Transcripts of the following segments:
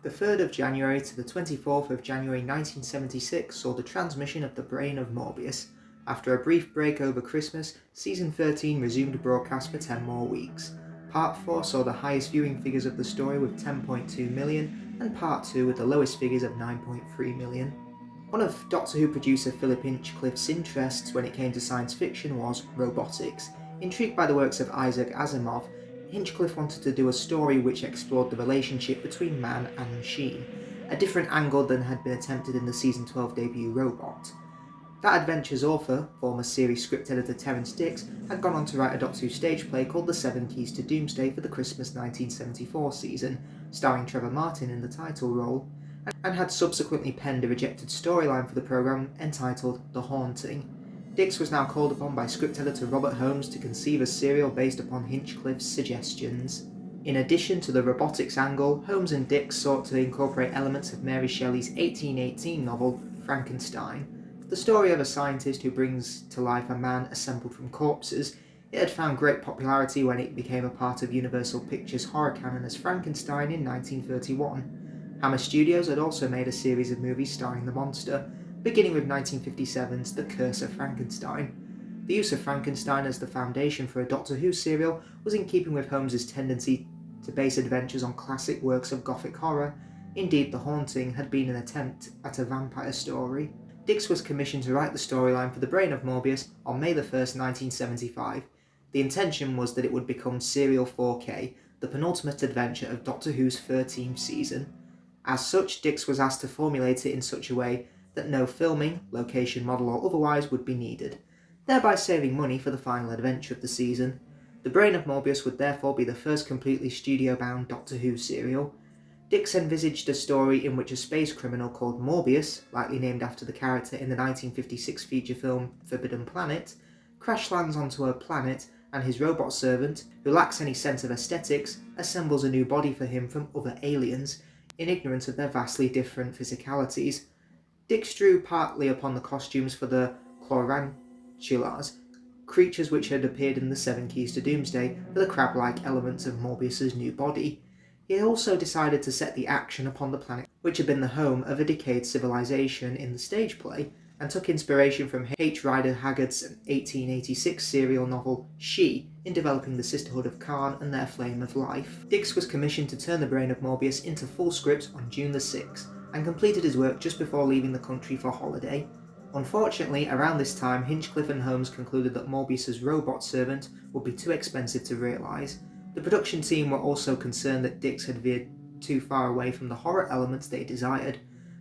The 3rd of January to the 24th of January 1976 saw the transmission of The Brain of Morbius. After a brief break over Christmas, Season 13 resumed broadcast for 10 more weeks. Part 4 saw the highest viewing figures of the story with 10.2 million, and Part 2 with the lowest figures of 9.3 million. One of Doctor Who producer Philip Hinchcliffe's interests when it came to science fiction was robotics. Intrigued by the works of Isaac Asimov, Hinchcliffe wanted to do a story which explored the relationship between man and machine, a different angle than had been attempted in the Season 12 debut Robot. That adventure's author, former series script editor Terrance Dicks, had gone on to write a Doctor Who stage play called The Seven Keys to Doomsday for the Christmas 1974 season, starring Trevor Martin in the title role, and had subsequently penned a rejected storyline for the programme entitled The Haunting. Dicks was now called upon by script editor Robert Holmes to conceive a serial based upon Hinchcliffe's suggestions. In addition to the robotics angle, Holmes and Dicks sought to incorporate elements of Mary Shelley's 1818 novel Frankenstein. The story of a scientist who brings to life a man assembled from corpses, it had found great popularity when it became a part of Universal Pictures' horror canon as Frankenstein in 1931. Hammer Studios had also made a series of movies starring the monster, beginning with 1957's The Curse of Frankenstein. The use of Frankenstein as the foundation for a Doctor Who serial was in keeping with Holmes' tendency to base adventures on classic works of Gothic horror. Indeed, The Haunting had been an attempt at a vampire story. Dicks was commissioned to write the storyline for The Brain of Morbius on May 1st, 1975. The intention was that it would become Serial 4K, the penultimate adventure of Doctor Who's 13th season. As such, Dicks was asked to formulate it in such a way that no filming, location model or otherwise, would be needed, thereby saving money for the final adventure of the season. The Brain of Morbius would therefore be the first completely studio-bound Doctor Who serial. Dicks envisaged a story in which a space criminal called Morbius, likely named after the character in the 1956 feature film Forbidden Planet, crash lands onto a planet and his robot servant, who lacks any sense of aesthetics, assembles a new body for him from other aliens, in ignorance of their vastly different physicalities. Dicks drew partly upon the costumes for the Chlorantulars, creatures which had appeared in The Seven Keys to Doomsday, for the crab-like elements of Morbius's new body. He also decided to set the action upon the planet which had been the home of a decayed civilization in the stage play, and took inspiration from H. Rider Haggard's 1886 serial novel She in developing the Sisterhood of Khan and their Flame of Life. Dicks was commissioned to turn The Brain of Morbius into full script on June the 6th, and completed his work just before leaving the country for holiday. Unfortunately, around this time, Hinchcliffe and Holmes concluded that Morbius's robot servant would be too expensive to realise. The production team were also concerned that Dicks had veered too far away from the horror elements they desired.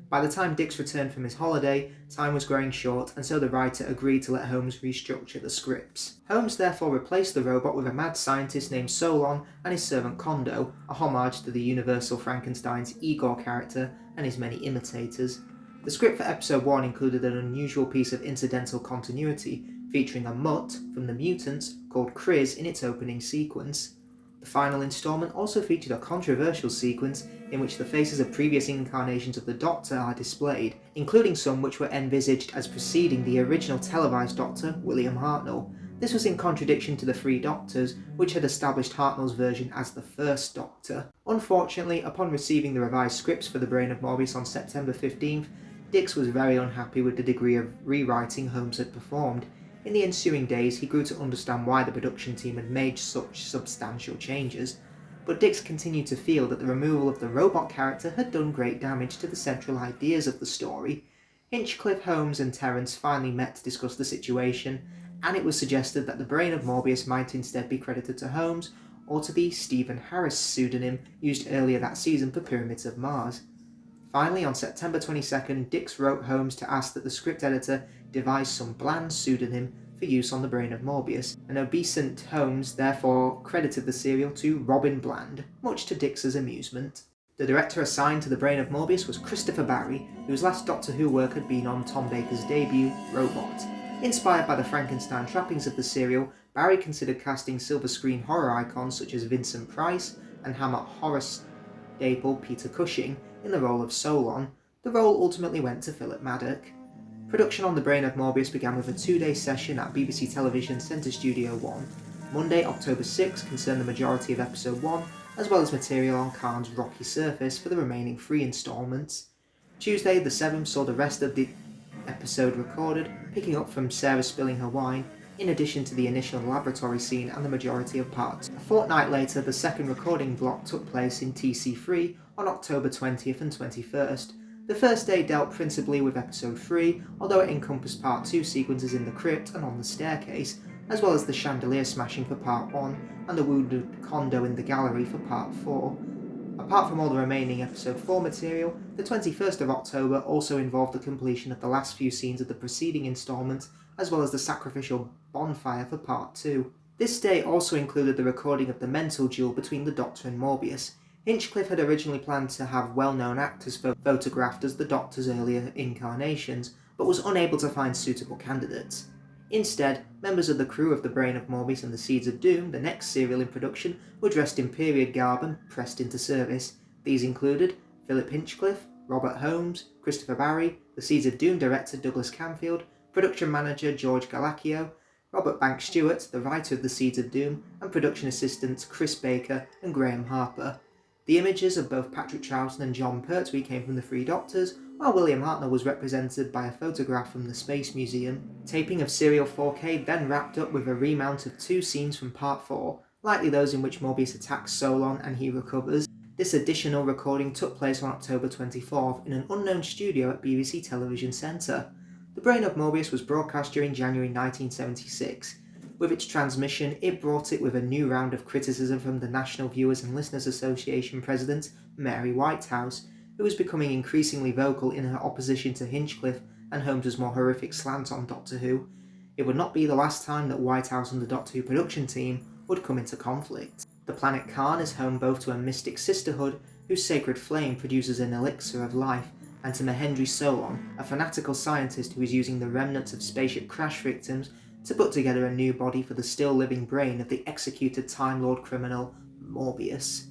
By the time Dicks returned from his holiday, time was growing short, and so the writer agreed to let Holmes restructure the scripts. Holmes therefore replaced the robot with a mad scientist named Solon and his servant Kondo, a homage to the Universal Frankenstein's Igor character and his many imitators. The script for episode 1 included an unusual piece of incidental continuity, featuring a mutt from the Mutants called Kriz in its opening sequence. The final instalment also featured a controversial sequence in which the faces of previous incarnations of the Doctor are displayed, including some which were envisaged as preceding the original televised Doctor, William Hartnell. This was in contradiction to the Three Doctors, which had established Hartnell's version as the First Doctor. Unfortunately, upon receiving the revised scripts for The Brain of Morbius on September 15th, Dicks was very unhappy with the degree of rewriting Holmes had performed. In the ensuing days, he grew to understand why the production team had made such substantial changes, but Dicks continued to feel that the removal of the robot character had done great damage to the central ideas of the story. Hinchcliffe, Holmes and Terrance finally met to discuss the situation, and it was suggested that The Brain of Morbius might instead be credited to Holmes, or to the Stephen Harris pseudonym used earlier that season for Pyramids of Mars. Finally, on September 22nd, Dicks wrote Holmes to ask that the script editor devise some bland pseudonym for use on The Brain of Morbius, and obeisant Holmes therefore credited the serial to Robin Bland, much to Dicks's amusement. The director assigned to The Brain of Morbius was Christopher Barry, whose last Doctor Who work had been on Tom Baker's debut, Robot. Inspired by the Frankenstein trappings of the serial, Barry considered casting silver screen horror icons such as Vincent Price and Hammer horror staple Peter Cushing in the role of Solon. The role ultimately went to Philip Maddock. Production on The Brain of Morbius began with a 2-day session at BBC Television Centre Studio 1. Monday, October 6 concerned the majority of episode 1, as well as material on Khan's rocky surface for the remaining 3 installments. Tuesday the 7th saw the rest of the episode recorded, picking up from Sarah spilling her wine, in addition to the initial laboratory scene and the majority of parts. A fortnight later, the second recording block took place in TC3 on October 20th and 21st. The first day dealt principally with episode 3, although it encompassed part 2 sequences in the crypt and on the staircase, as well as the chandelier smashing for part 1 and the wounded condo in the gallery for part 4. Apart from all the remaining episode 4 material, the 21st of October also involved the completion of the last few scenes of the preceding instalment, as well as the sacrificial bonfire for part 2. This day also included the recording of the mental duel between the Doctor and Morbius. Hinchcliffe had originally planned to have well-known actors photographed as the Doctor's earlier incarnations, but was unable to find suitable candidates. Instead, members of the crew of The Brain of Morbius and The Seeds of Doom, the next serial in production, were dressed in period garb and pressed into service. These included Philip Hinchcliffe, Robert Holmes, Christopher Barry, The Seeds of Doom director Douglas Camfield, production manager George Galacchio, Robert Banks Stewart, the writer of The Seeds of Doom, and production assistants Chris Baker and Graham Harper. The images of both Patrick Troughton and John Pertwee came from the 3 Doctors, while William Hartnell was represented by a photograph from the Space Museum. Taping of Serial 4K then wrapped up with a remount of 2 scenes from Part 4, likely those in which Morbius attacks Solon and he recovers. This additional recording took place on October 24th in an unknown studio at BBC Television Centre. The Brain of Morbius was broadcast during January 1976. With its transmission, it brought it with a new round of criticism from the National Viewers and Listeners Association president, Mary Whitehouse, who was becoming increasingly vocal in her opposition to Hinchcliffe and Holmes' more horrific slant on Doctor Who. It would not be the last time that Whitehouse and the Doctor Who production team would come into conflict. The planet Khan is home both to a mystic sisterhood whose sacred flame produces an elixir of life, and to Mahendri Solon, a fanatical scientist who is using the remnants of spaceship crash victims to put together a new body for the still-living brain of the executed Time Lord criminal Morbius.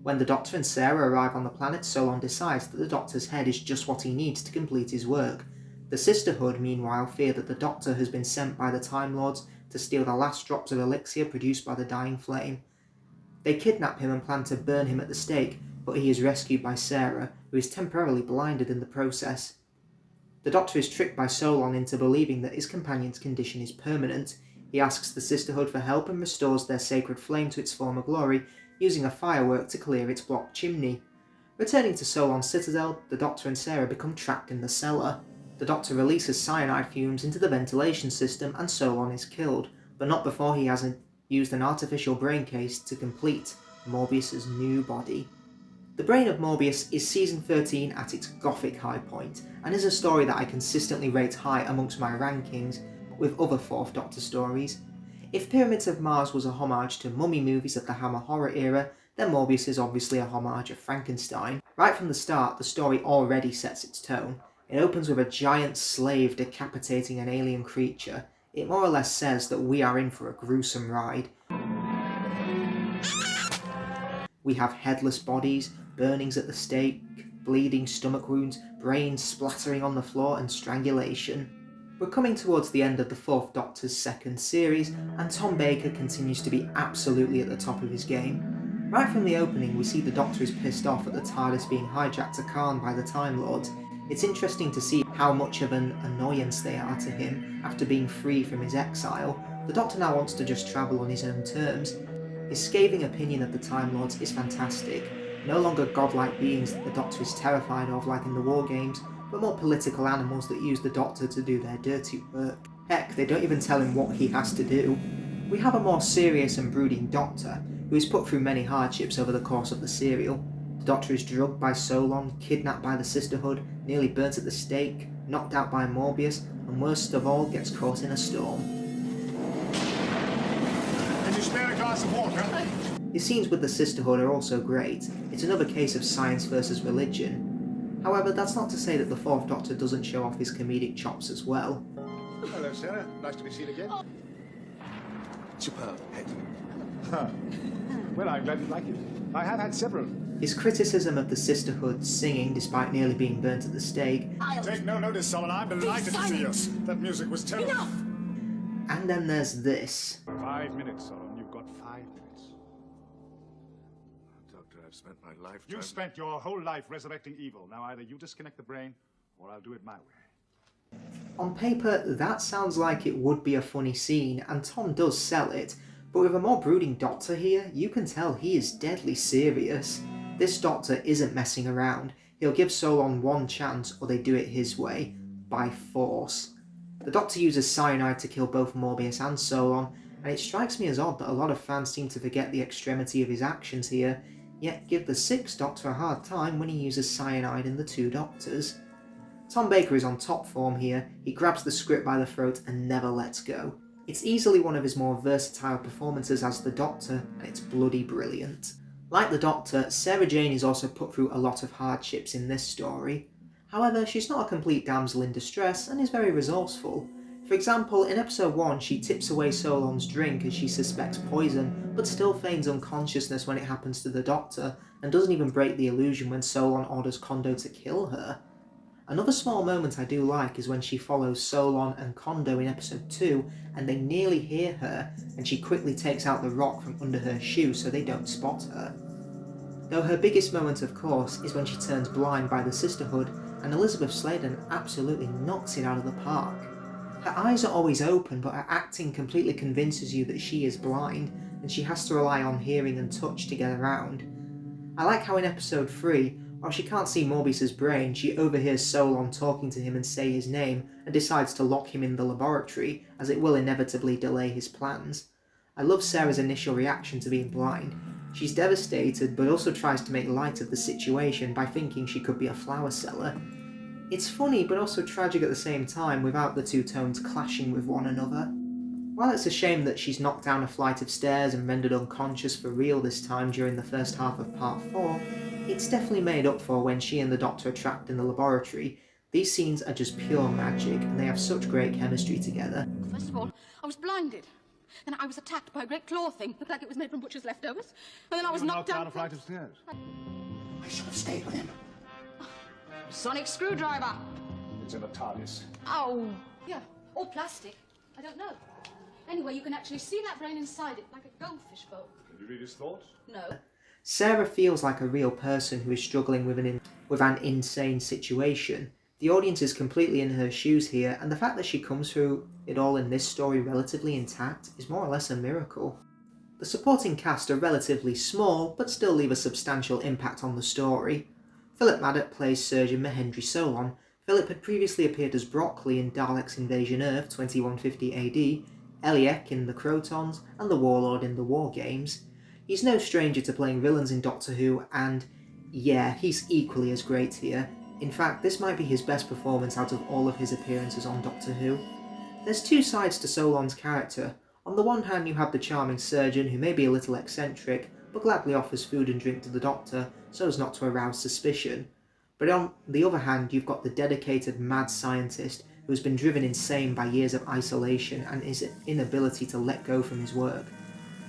When the Doctor and Sarah arrive on the planet, Solon decides that the Doctor's head is just what he needs to complete his work. The Sisterhood, meanwhile, fear that the Doctor has been sent by the Time Lords to steal the last drops of elixir produced by the dying flame. They kidnap him and plan to burn him at the stake, but he is rescued by Sarah, who is temporarily blinded in the process. The Doctor is tricked by Solon into believing that his companion's condition is permanent. He asks the Sisterhood for help and restores their sacred flame to its former glory, using a firework to clear its blocked chimney. Returning to Solon's citadel, the Doctor and Sarah become trapped in the cellar. The Doctor releases cyanide fumes into the ventilation system and Solon is killed, but not before he has used an artificial brain case to complete Morbius' new body. The Brain of Morbius is season 13 at its gothic high point, and is a story that I consistently rate high amongst my rankings with other 4th Doctor stories. If Pyramids of Mars was a homage to mummy movies of the Hammer horror era, then Morbius is obviously a homage of Frankenstein. Right from the start, the story already sets its tone. It opens with a giant slave decapitating an alien creature. It more or less says that we are in for a gruesome ride. We have headless bodies, burnings at the stake, bleeding stomach wounds, brains splattering on the floor, and strangulation. We're coming towards the end of the 4th Doctor's 2nd series, and Tom Baker continues to be absolutely at the top of his game. Right from the opening, we see the Doctor is pissed off at the TARDIS being hijacked to Khan by the Time Lords. It's interesting to see how much of an annoyance they are to him after being free from his exile. The Doctor now wants to just travel on his own terms. His scathing opinion of the Time Lords is fantastic. No longer godlike beings that the Doctor is terrified of like in the War Games, but more political animals that use the Doctor to do their dirty work. Heck, they don't even tell him what he has to do. We have a more serious and brooding Doctor, who is put through many hardships over the course of the serial. The Doctor is drugged by Solon, kidnapped by the Sisterhood, nearly burnt at the stake, knocked out by Morbius, and worst of all, gets caught in a storm. Can you spare a glass of water? His scenes with the Sisterhood are also great. It's another case of science versus religion. However, that's not to say that the 4th Doctor doesn't show off his comedic chops as well. Hello, Sarah. Nice to be seen again. Superb, Head. Well, I'm glad you like it. I have had several. His criticism of the Sisterhood singing despite nearly being burnt at the stake. Take no notice, Solomon. I'm delighted to see us. That music was terrible. Enough! And then there's this. 5 minutes, Solomon. You've got 5 minutes. I've spent my life You spent your whole life resurrecting evil. Now either you disconnect the brain, or I'll do it my way. On paper, that sounds like it would be a funny scene, and Tom does sell it, but with a more brooding Doctor here, you can tell he is deadly serious. This Doctor isn't messing around. He'll give Solon one chance, or they do it his way, by force. The Doctor uses cyanide to kill both Morbius and Solon, and it strikes me as odd that a lot of fans seem to forget the extremity of his actions here, yet give the Sixth Doctor a hard time when he uses cyanide in the Two Doctors. Tom Baker is on top form here. He grabs the script by the throat and never lets go. It's easily one of his more versatile performances as the Doctor, and it's bloody brilliant. Like the Doctor, Sarah Jane is also put through a lot of hardships in this story. However, she's not a complete damsel in distress and is very resourceful. For example, in episode 1 she tips away Solon's drink as she suspects poison, but still feigns unconsciousness when it happens to the Doctor, and doesn't even break the illusion when Solon orders Kondo to kill her. Another small moment I do like is when she follows Solon and Kondo in episode 2 and they nearly hear her, and she quickly takes out the rock from under her shoe so they don't spot her. Though her biggest moment of course is when she turns blind by the Sisterhood and Elizabeth Sladen absolutely knocks it out of the park. Her eyes are always open, but her acting completely convinces you that she is blind and she has to rely on hearing and touch to get around. I like how in episode 3, while she can't see Morbius's brain, she overhears Solon talking to him and say his name and decides to lock him in the laboratory, as it will inevitably delay his plans. I love Sarah's initial reaction to being blind. She's devastated, but also tries to make light of the situation by thinking she could be a flower seller. It's funny, but also tragic at the same time, without the two tones clashing with one another. While it's a shame that she's knocked down a flight of stairs and rendered unconscious for real this time during the first half of part 4, it's definitely made up for when she and the Doctor are trapped in the laboratory. These scenes are just pure magic, and they have such great chemistry together. First of all, I was blinded. Then I was attacked by a great claw thing, looked like it was made from butcher's leftovers. And then I was knocked down a flight of stairs. I should have stayed with him. Sonic screwdriver. It's in a TARDIS. Oh, yeah. Or plastic. I don't know. Anyway, you can actually see that brain inside it, like a goldfish bowl. Can you read his thoughts? No. Sarah feels like a real person who is struggling with an insane situation. The audience is completely in her shoes here, and the fact that she comes through it all in this story relatively intact is more or less a miracle. The supporting cast are relatively small, but still leave a substantial impact on the story. Philip Maddock plays Surgeon Mahendri Solon. Philip had previously appeared as Broccoli in Daleks Invasion Earth 2150 AD, Eliek in The Crotons, and the Warlord in The War Games. He's no stranger to playing villains in Doctor Who, and yeah, he's equally as great here. In fact, this might be his best performance out of all of his appearances on Doctor Who. There's two sides to Solon's character. On the one hand, you have the charming surgeon who may be a little eccentric, but gladly offers food and drink to the Doctor so as not to arouse suspicion. But on the other hand, you've got the dedicated mad scientist who has been driven insane by years of isolation and his inability to let go from his work.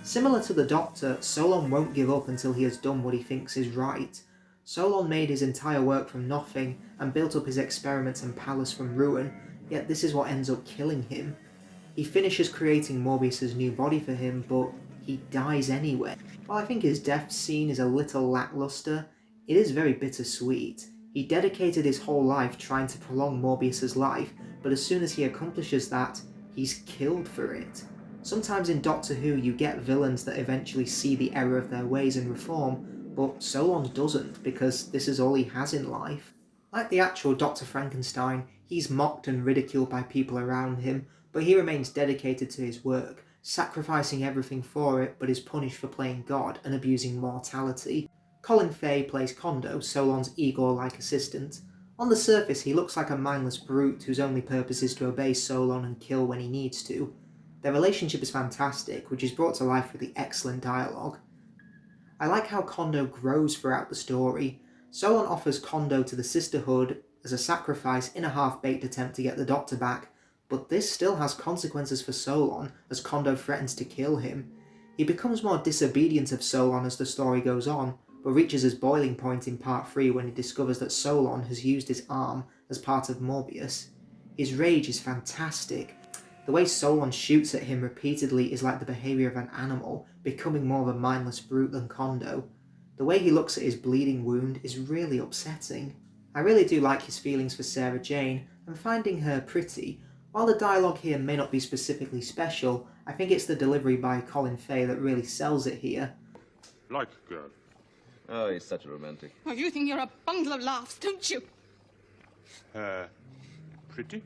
Similar to the Doctor, Solon won't give up until he has done what he thinks is right. Solon made his entire work from nothing and built up his experiments and palace from ruin, yet this is what ends up killing him. He finishes creating Morbius's new body for him, but he dies anyway. While I think his death scene is a little lackluster, it is very bittersweet. He dedicated his whole life trying to prolong Morbius's life, but as soon as he accomplishes that, he's killed for it. Sometimes in Doctor Who you get villains that eventually see the error of their ways and reform, but Solon doesn't, because this is all he has in life. Like the actual Dr. Frankenstein, he's mocked and ridiculed by people around him, but he remains dedicated to his work, sacrificing everything for it, but is punished for playing God and abusing mortality. Colin Fay plays Kondo, Solon's Igor-like assistant. On the surface, he looks like a mindless brute whose only purpose is to obey Solon and kill when he needs to. Their relationship is fantastic, which is brought to life with the excellent dialogue. I like how Kondo grows throughout the story. Solon offers Kondo to the Sisterhood as a sacrifice in a half-baked attempt to get the Doctor back, but this still has consequences for Solon as Kondo threatens to kill him. He becomes more disobedient of Solon as the story goes on, but reaches his boiling point in part 3 when he discovers that Solon has used his arm as part of Morbius. His rage is fantastic. The way Solon shoots at him repeatedly is like the behaviour of an animal, becoming more of a mindless brute than Kondo. The way he looks at his bleeding wound is really upsetting. I really do like his feelings for Sarah Jane and finding her pretty. While the dialogue here may not be specifically special, I think it's the delivery by Colin Fay that really sells it here. Like girl. Oh, he's such a romantic. Oh, you think you're a bundle of laughs, don't you? Pretty?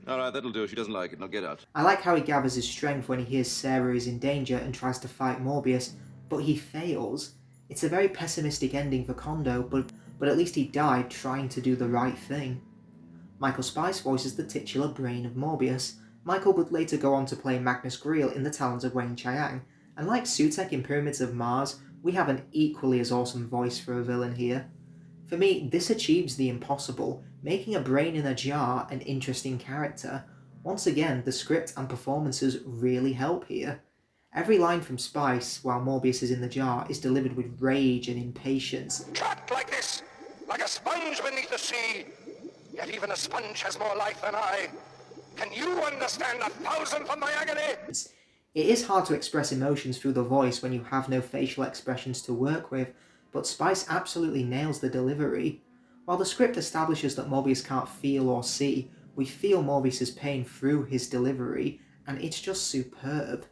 All right, that'll do. She doesn't like it. Now get out. I like how he gathers his strength when he hears Sarah is in danger and tries to fight Morbius, but he fails. It's a very pessimistic ending for Kondo, but at least he died trying to do the right thing. Michael Spice voices the titular brain of Morbius. Michael would later go on to play Magnus Greel in The Talons of Wayne Chiang, and like Sutek in Pyramids of Mars, we have an equally as awesome voice for a villain here. For me, this achieves the impossible, making a brain in a jar an interesting character. Once again, the script and performances really help here. Every line from Spice, while Morbius is in the jar, is delivered with rage and impatience. Trapped like this, like a sponge beneath the sea. Yet even a sponge has more life than I. Can you understand 1,000th of my agony? It is hard to express emotions through the voice when you have no facial expressions to work with, but Spice absolutely nails the delivery. While the script establishes that Morbius can't feel or see, we feel Morbius's pain through his delivery, and it's just superb.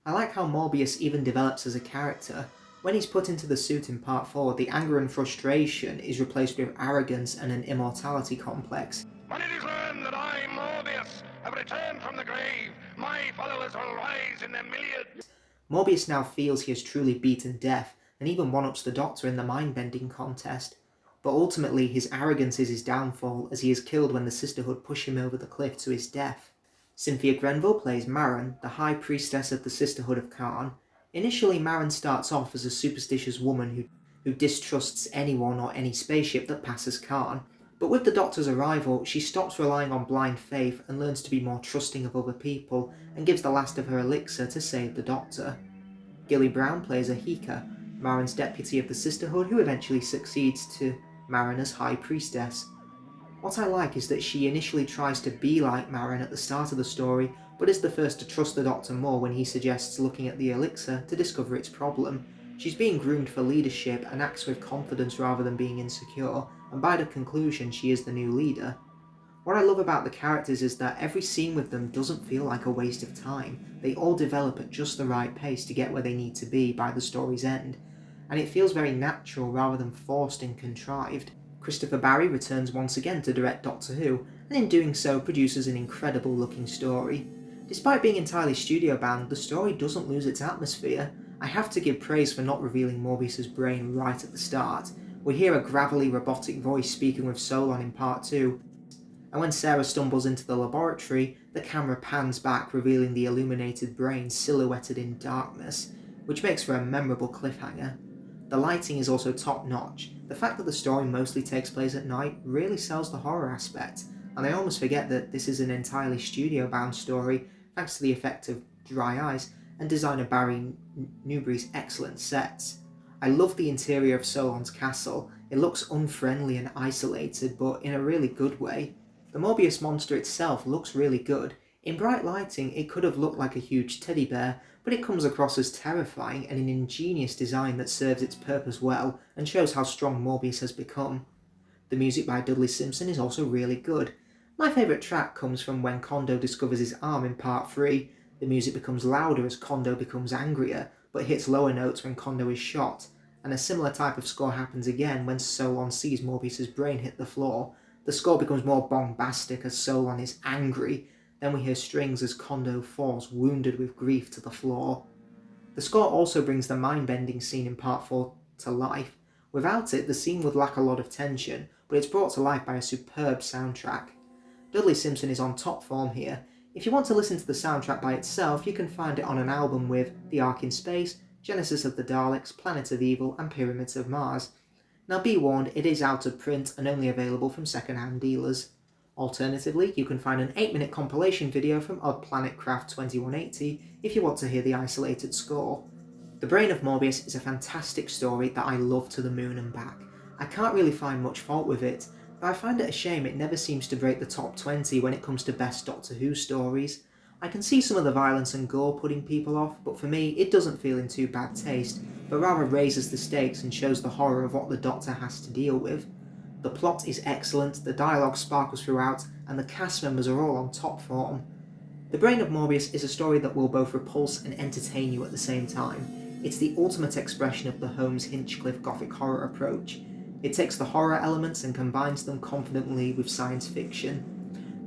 I like how Morbius even develops as a character. When he's put into the suit in Part 4, the anger and frustration is replaced with arrogance and an immortality complex. When it is learned that I, Morbius, have returned from the grave, my followers will rise in their millions. Morbius now feels he has truly beaten death, and even one-ups the Doctor in the mind-bending contest. But ultimately, his arrogance is his downfall, as he is killed when the Sisterhood push him over the cliff to his death. Cynthia Grenville plays Marin, the High Priestess of the Sisterhood of Kharn. Initially, Marin starts off as a superstitious woman who distrusts anyone or any spaceship that passes Kharn. But with the Doctor's arrival, she stops relying on blind faith and learns to be more trusting of other people, and gives the last of her elixir to save the Doctor. Gilly Brown plays Ahika, Marin's deputy of the Sisterhood, who eventually succeeds to Marin as High Priestess. What I like is that she initially tries to be like Marin at the start of the story, but is the first to trust the Doctor more when he suggests looking at the elixir to discover its problem. She's being groomed for leadership and acts with confidence rather than being insecure, and by the conclusion she is the new leader. What I love about the characters is that every scene with them doesn't feel like a waste of time. They all develop at just the right pace to get where they need to be by the story's end, and it feels very natural rather than forced and contrived. Christopher Barry returns once again to direct Doctor Who, and in doing so produces an incredible looking story. Despite being entirely studio bound, the story doesn't lose its atmosphere. I have to give praise for not revealing Morbius's brain right at the start. We hear a gravelly robotic voice speaking with Solon in Part 2, and when Sarah stumbles into the laboratory, the camera pans back revealing the illuminated brain silhouetted in darkness, which makes for a memorable cliffhanger. The lighting is also top notch. The fact that the story mostly takes place at night really sells the horror aspect, and I almost forget that this is an entirely studio bound story thanks to the effect of dry eyes and designer Barry Newbury's excellent sets. I love the interior of Solon's castle. It looks unfriendly and isolated, but in a really good way. The Morbius monster itself looks really good. In bright lighting, it could have looked like a huge teddy bear, but it comes across as terrifying and an ingenious design that serves its purpose well and shows how strong Morbius has become. The music by Dudley Simpson is also really good. My favourite track comes from when Kondo discovers his arm in Part 3. The music becomes louder as Kondo becomes angrier, but hits lower notes when Kondo is shot, and a similar type of score happens again when Solon sees Morbius's brain hit the floor. The score becomes more bombastic as Solon is angry. Then we hear strings as Kondo falls wounded with grief to the floor. The score also brings the mind-bending scene in Part 4 to life. Without it, the scene would lack a lot of tension, but it's brought to life by a superb soundtrack. Dudley Simpson is on top form here. If you want to listen to the soundtrack by itself, you can find it on an album with The Ark in Space, Genesis of the Daleks, Planet of Evil, and Pyramids of Mars. Now be warned, it is out of print and only available from second-hand dealers. Alternatively, you can find an 8-minute compilation video from Odd Planet Craft 2180 if you want to hear the isolated score. The Brain of Morbius is a fantastic story that I love to the moon and back. I can't really find much fault with it, but I find it a shame it never seems to break the top 20 when it comes to best Doctor Who stories. I can see some of the violence and gore putting people off, but for me it doesn't feel in too bad taste, but rather raises the stakes and shows the horror of what the Doctor has to deal with. The plot is excellent, the dialogue sparkles throughout, and the cast members are all on top form. The Brain of Morbius is a story that will both repulse and entertain you at the same time. It's the ultimate expression of the Holmes Hinchcliffe Gothic horror approach. It takes the horror elements and combines them confidently with science fiction.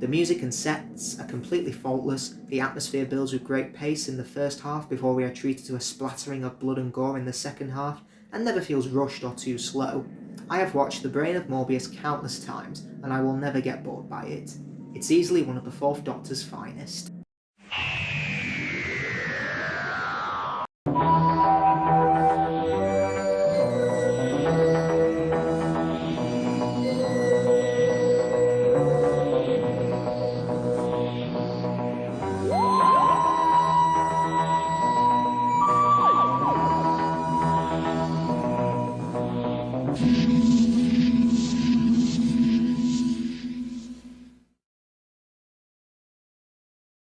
The music and sets are completely faultless, the atmosphere builds with great pace in the first half before we are treated to a splattering of blood and gore in the second half, and never feels rushed or too slow. I have watched The Brain of Morbius countless times, and I will never get bored by it. It's easily one of the Fourth Doctor's finest.